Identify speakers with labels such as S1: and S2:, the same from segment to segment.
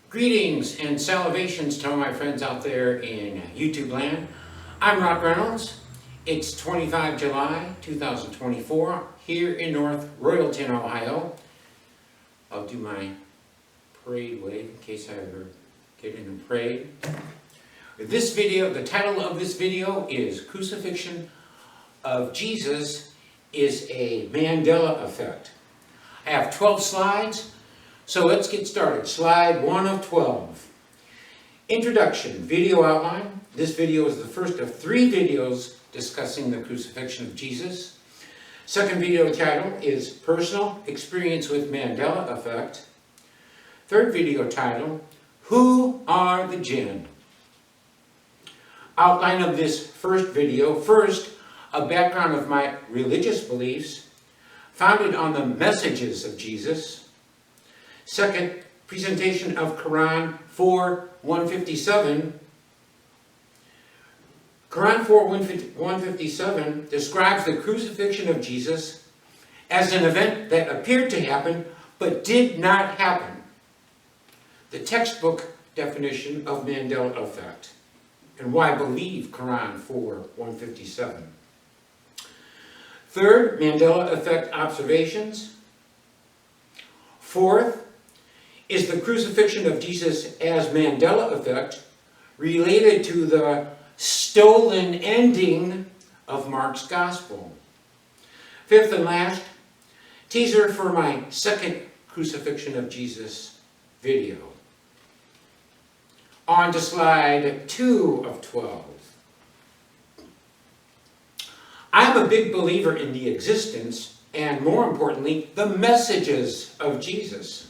S1: Greetings and salutations to all my friends out there in YouTube land. I'm Rock Reynolds. It's 25 July 2024 here in North Royalton, Ohio. I'll do my parade wave in case I ever get in a parade. This video, the title of this video is Crucifixion of Jesus is a Mandela Effect. I have 12 slides. So let's get started. Slide 1 of 12. Introduction, video outline. This video is the first of 3 videos discussing the crucifixion of Jesus. Second video title is Personal Experience with Mandela Effect. Third video title, Who are the Jinn? Outline of this first video. First, a background of my religious beliefs founded on the messages of Jesus. Second, presentation of Quran 4:157. Quran 4:157 describes the crucifixion of Jesus as an event that appeared to happen but did not happen. The textbook definition of Mandela Effect and why I believe Quran 4:157. Third, Mandela Effect observations. Fourth, is the crucifixion of Jesus as Mandela Effect related to the stolen ending of Mark's Gospel? Fifth and last, teaser for my second Crucifixion of Jesus video. On to slide 2 of 12. I'm a big believer in the existence and, more importantly, the messages of Jesus.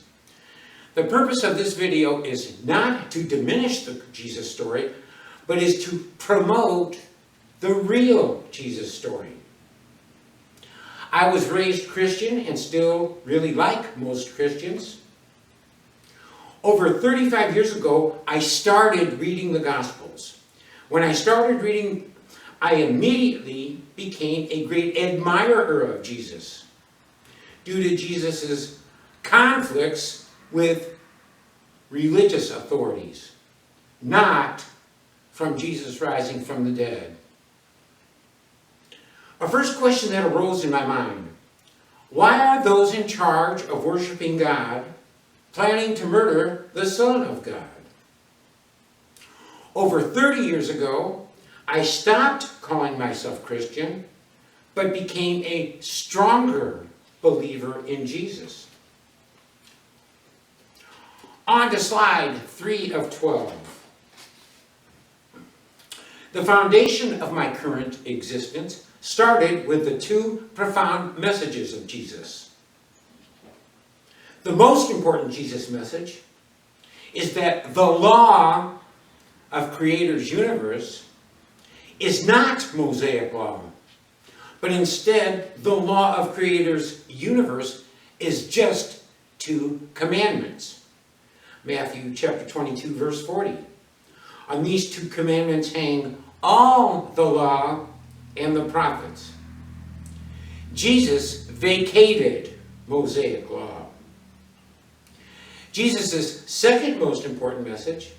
S1: The purpose of this video is not to diminish the Jesus story, but is to promote the real Jesus story. I was raised Christian and still really like most Christians. Over 35 years ago, I started reading the Gospels. When I started reading, I immediately became a great admirer of Jesus due to Jesus' conflicts with religious authorities, not from Jesus rising from the dead. A first question that arose in my mind: why are those in charge of worshiping God planning to murder the Son of God? Over 30 years ago, I stopped calling myself Christian, but became a stronger believer in Jesus. On to slide 3 of 12. The foundation of my current existence started with the 2 profound messages of Jesus. The most important Jesus message is that the law of Creator's universe is not Mosaic law, but instead the law of Creator's universe is just 2 commandments. Matthew chapter 22, verse 40. On these 2 commandments hang all the law and the prophets. Jesus vacated Mosaic law. Jesus' second most important message,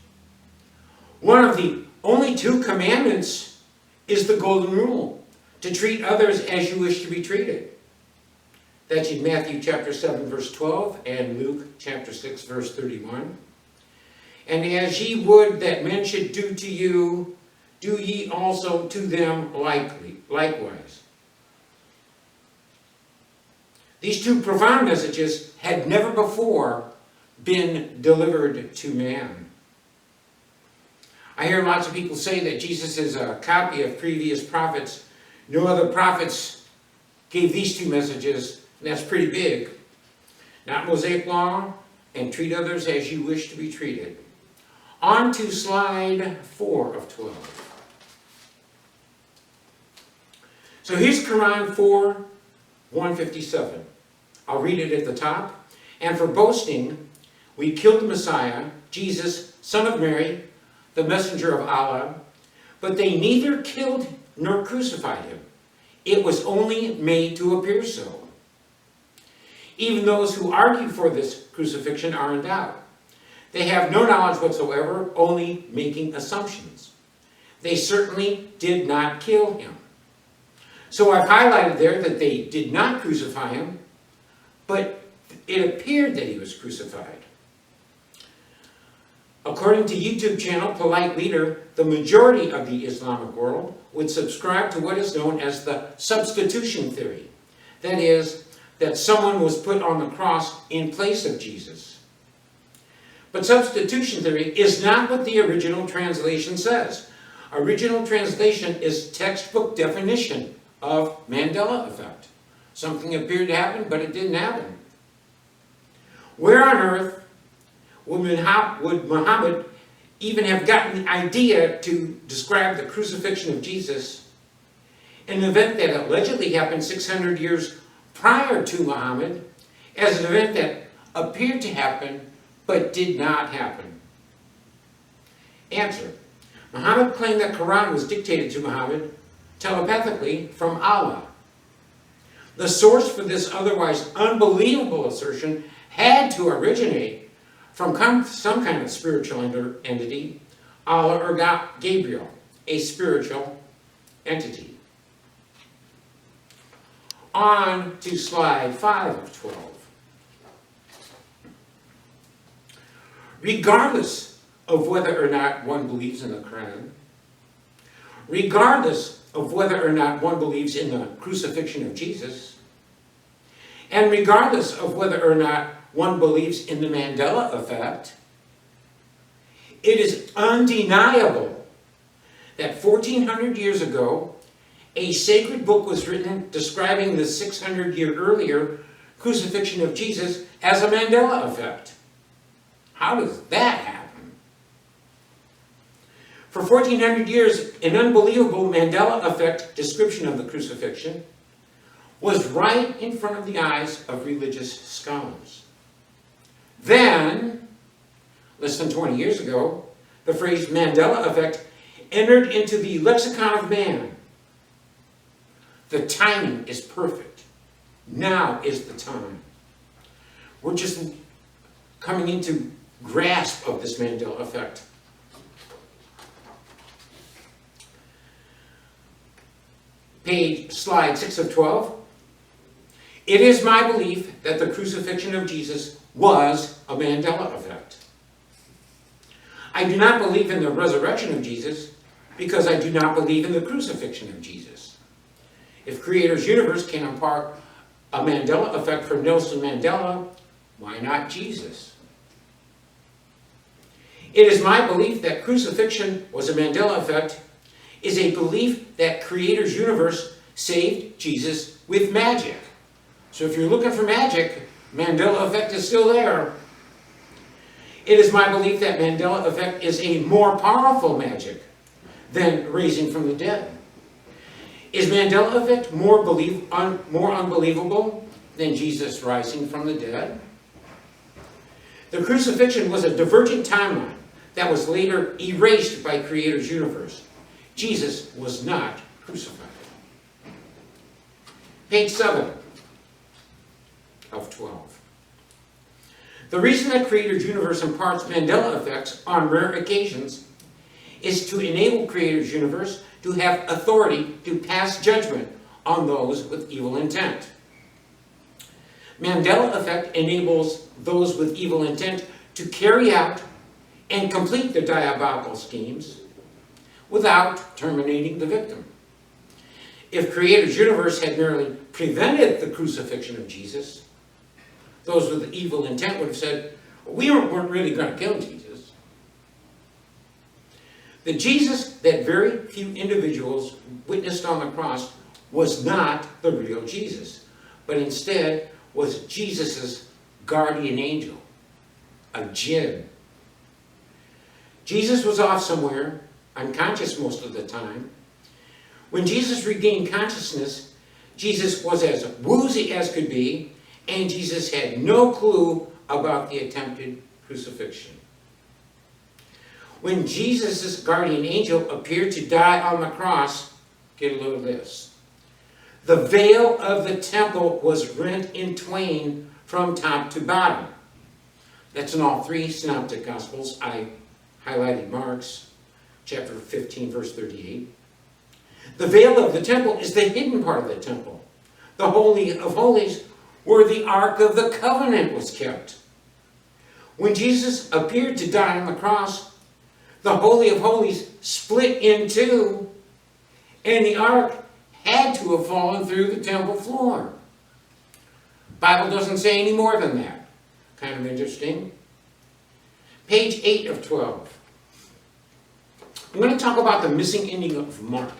S1: one of the only 2 commandments, is the golden rule, to treat others as you wish to be treated. That's in Matthew chapter 7, verse 12, and Luke chapter 6, verse 31. And as ye would that men should do to you, do ye also to them likewise. These 2 profound messages had never before been delivered to man. I hear lots of people say that Jesus is a copy of previous prophets. No other prophets gave these 2 messages. And that's pretty big. Not Mosaic law, and treat others as you wish to be treated. On to slide 4 of 12. So here's Quran 4:157. I'll read it at the top. And for boasting, we killed the Messiah, Jesus, son of Mary, the messenger of Allah, but they neither killed nor crucified him. It was only made to appear so. Even those who argue for this crucifixion are in doubt. They have no knowledge whatsoever, only making assumptions. They certainly did not kill him. So I've highlighted there that they did not crucify him, but it appeared that he was crucified. According to YouTube channel Polite Leader, the majority of the Islamic world would subscribe to what is known as the substitution theory. That is, that someone was put on the cross in place of Jesus. But substitution theory is not what the original translation says. Original translation is textbook definition of Mandela Effect. Something appeared to happen, but it didn't happen. Where on earth would Muhammad even have gotten the idea to describe the crucifixion of Jesus, an event that allegedly happened 600 years prior to Muhammad, as an event that appeared to happen but did not happen? Answer. Muhammad claimed that Quran was dictated to Muhammad telepathically from Allah. The source for this otherwise unbelievable assertion had to originate from some kind of spiritual entity, Allah or Gabriel, a spiritual entity. On to slide 5 of 12. Regardless of whether or not one believes in the Quran, regardless of whether or not one believes in the crucifixion of Jesus, and regardless of whether or not one believes in the Mandela Effect, it is undeniable that 1400 years ago, a sacred book was written describing the 600-year earlier crucifixion of Jesus as a Mandela Effect. How does that happen? For 1400 years, an unbelievable Mandela Effect description of the crucifixion was right in front of the eyes of religious scholars. Then, less than 20 years ago, the phrase Mandela Effect entered into the lexicon of man. The timing is perfect. Now is the time. We're just coming into grasp of this Mandela Effect. Slide 6 of 12. It is my belief that the crucifixion of Jesus was a Mandela Effect. I do not believe in the resurrection of Jesus because I do not believe in the crucifixion of Jesus. If Creator's universe can impart a Mandela Effect for Nelson Mandela, why not Jesus? It is my belief that crucifixion was a Mandela Effect is a belief that Creator's universe saved Jesus with magic. So if you're looking for magic, Mandela Effect is still there. It is my belief that Mandela Effect is a more powerful magic than raising from the dead. Is Mandela Effect more unbelievable than Jesus rising from the dead? The crucifixion was a divergent timeline that was later erased by Creator's universe. Jesus was not crucified. Page 7 of 12. The reason that Creator's universe imparts Mandela effects on rare occasions is to enable Creator's universe to have authority to pass judgment on those with evil intent. Mandela effect enables those with evil intent to carry out and complete their diabolical schemes without terminating the victim. If Creator's universe had merely prevented the crucifixion of Jesus, those with evil intent would have said, we weren't really going to kill Jesus. The Jesus that very few individuals witnessed on the cross was not the real Jesus, but instead was Jesus' guardian angel, a jinn. Jesus was off somewhere, unconscious most of the time. When Jesus regained consciousness, Jesus was as woozy as could be, and Jesus had no clue about the attempted crucifixion. When Jesus' guardian angel appeared to die on the cross, get a load of this. The veil of the temple was rent in twain from top to bottom. That's in all three synoptic gospels. I highlighted Mark's, chapter 15, verse 38. The veil of the temple is the hidden part of the temple. The Holy of Holies, where the Ark of the Covenant was kept. When Jesus appeared to die on the cross, the Holy of Holies split in two, and the Ark had to have fallen through the temple floor. Bible doesn't say any more than that. Kind of interesting. Page 8 of 12. I'm going to talk about the missing ending of Mark.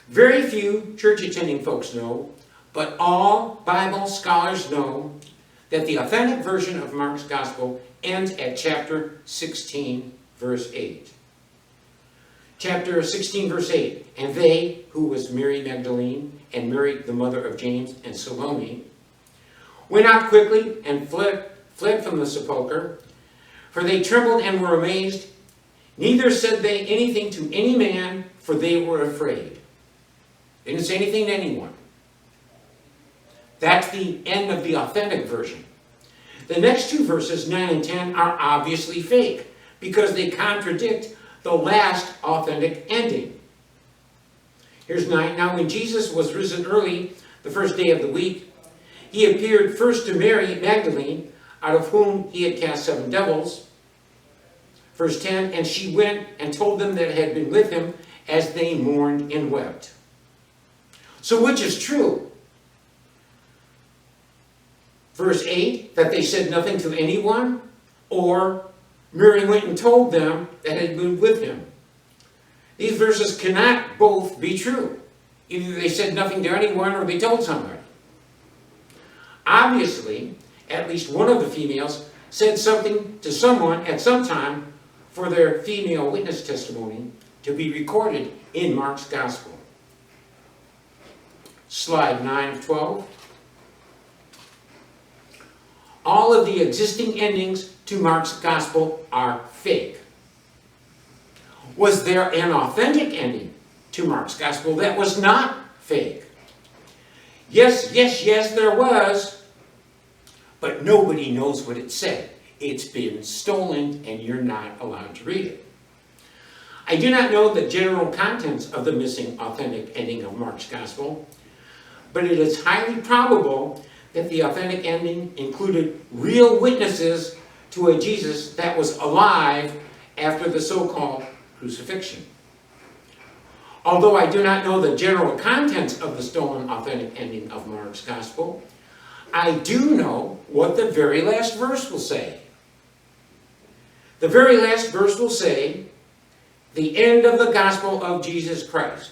S1: Very few church-attending folks know, but all Bible scholars know that the authentic version of Mark's Gospel ends at chapter 16, verse 8. Chapter 16, verse 8. And they, who was Mary Magdalene and Mary, the mother of James and Salome, went out quickly and fled from the sepulchre, for they trembled and were amazed. Neither said they anything to any man, for they were afraid. They didn't say anything to anyone. That's the end of the authentic version. The next two verses, 9 and 10, are obviously fake because they contradict the last authentic ending. Here's 9. Now when Jesus was risen early, the first day of the week, he appeared first to Mary Magdalene, out of whom he had cast 7 devils. Verse 10, and she went and told them that had been with him as they mourned and wept. So which is true? Verse 8, that they said nothing to anyone, or Mary went and told them that had been with him. These verses cannot both be true. Either they said nothing to anyone or they told somebody. Obviously, at least one of the females said something to someone at some time for their female witness testimony to be recorded in Mark's Gospel. Slide 9 of 12. All of the existing endings to Mark's Gospel are fake. Was there an authentic ending to Mark's Gospel that was not fake? Yes, there was. But nobody knows what it said. It's been stolen and you're not allowed to read it. I do not know the general contents of the missing authentic ending of Mark's Gospel, but it is highly probable that the authentic ending included real witnesses to a Jesus that was alive after the so-called crucifixion. Although I do not know the general contents of the stolen authentic ending of Mark's Gospel, I do know what the very last verse will say. The very last verse will say, the end of the gospel of Jesus Christ.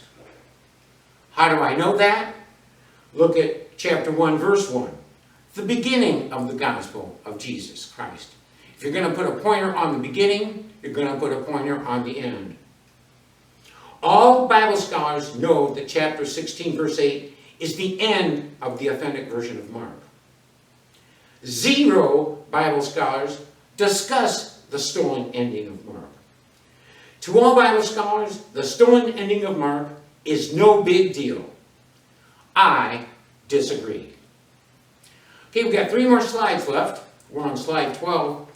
S1: How do I know that? Look at chapter 1, verse 1. The beginning of the gospel of Jesus Christ. If you're going to put a pointer on the beginning, you're going to put a pointer on the end. All Bible scholars know that chapter 16, verse 8 is the end of the authentic version of Mark. 0 Bible scholars discuss the stolen ending of Mark. To all Bible scholars, the stolen ending of Mark is no big deal. I disagree. Okay, we've got 3 more slides left. We're on slide 12.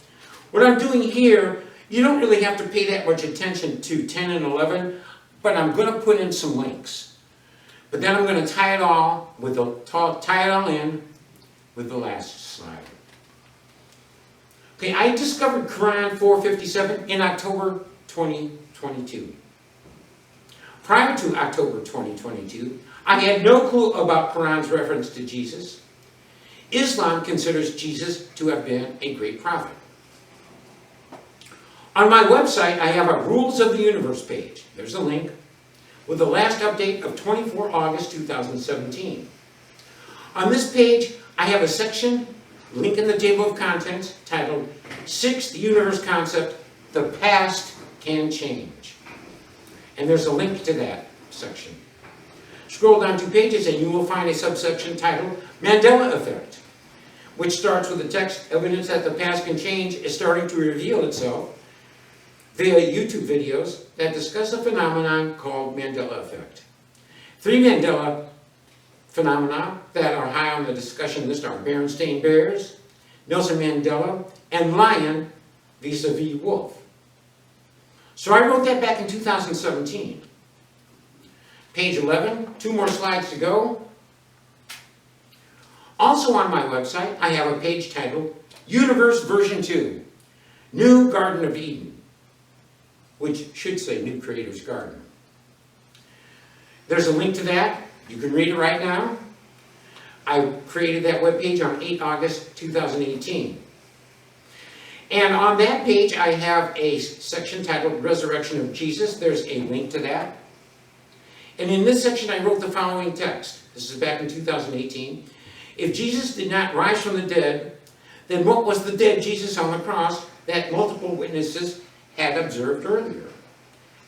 S1: What I'm doing here, you don't really have to pay that much attention to 10 and 11, but I'm going to put in some links. But then I'm going to tie it all in with the last slide. Okay, I discovered Quran 457 in October 2022. Prior to October 2022, I had no clue about Quran's reference to Jesus. Islam considers Jesus to have been a great prophet. On my website, I have a Rules of the Universe page. There's a link with the last update of 24 August 2017. On this page, I have a section, link in the table of contents, titled 6th Universe Concept, The Past Can Change. And there's a link to that section. Scroll down 2 pages and you will find a subsection titled Mandela Effect, which starts with the text, evidence that the past can change is starting to reveal itself via YouTube videos that discuss a phenomenon called Mandela Effect. 3 Mandela phenomena that are high on the discussion list are Berenstain Bears, Nelson Mandela, and lion vis-a-vis wolf. So I wrote that back in 2017. Page 11, 2 more slides to go. Also on my website, I have a page titled Universe Version 2, New Garden of Eden, which should say New Creator's Garden. There's a link to that. You can read it right now. I created that webpage on 8 August 2018. And on that page, I have a section titled Resurrection of Jesus. There's a link to that. And in this section, I wrote the following text. This is back in 2018. If Jesus did not rise from the dead, then what was the dead Jesus on the cross that multiple witnesses had observed earlier?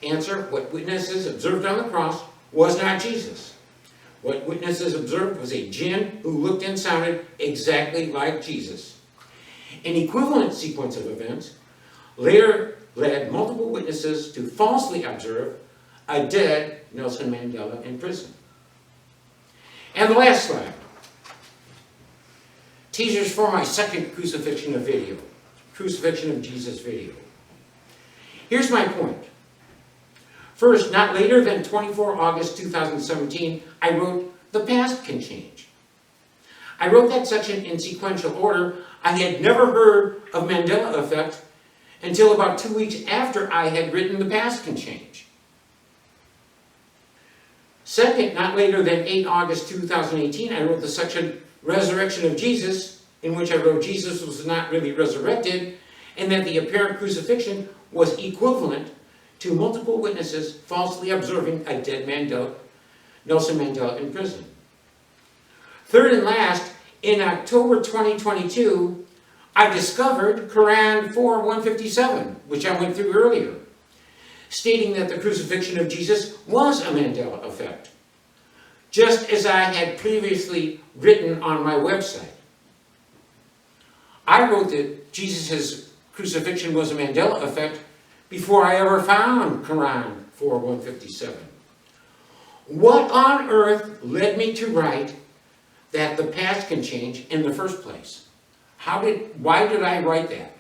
S1: Answer, what witnesses observed on the cross was not Jesus. What witnesses observed was a jinn who looked and sounded exactly like Jesus. An equivalent sequence of events later led multiple witnesses to falsely observe a dead Nelson Mandela in prison. And the last slide. Teasers for my second Crucifixion of video. Crucifixion of Jesus video. Here's my point. First, not later than 24 August 2017, I wrote, The Past Can Change. I wrote that section in sequential order. I had never heard of Mandela Effect until about 2 weeks after I had written The Past Can Change. Second, not later than 8 August 2018, I wrote the section Resurrection of Jesus, in which I wrote Jesus was not really resurrected, and that the apparent crucifixion was equivalent to multiple witnesses falsely observing a dead Nelson Mandela in prison. Third and last, in October 2022, I discovered Quran 4:157, which I went through earlier, stating that the crucifixion of Jesus was a Mandela effect, just as I had previously written on my website. I wrote that Jesus' crucifixion was a Mandela effect before I ever found Quran 4:157. What on earth led me to write that the past can change in the first place? Why did I write that?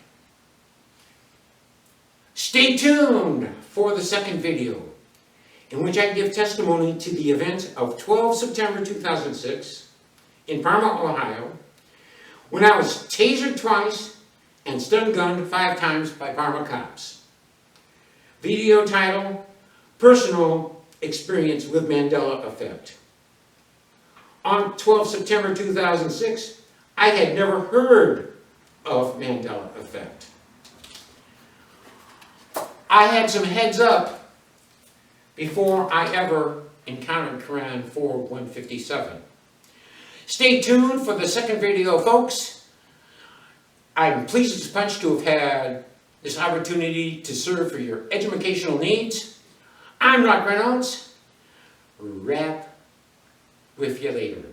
S1: Stay tuned for the second video, in which I give testimony to the event of 12 September 2006 in Parma, Ohio, when I was tasered twice and stun-gunned 5 times by Parma cops. Video title, Personal Experience with Mandela Effect. On 12 September 2006, I had never heard of Mandela Effect. I had some heads up before I ever encountered Quran 4:157. Stay tuned for the second video, folks. I'm pleased as punch to have had this opportunity to serve for your educational needs. I'm Rock Reynolds. Wrap with you later.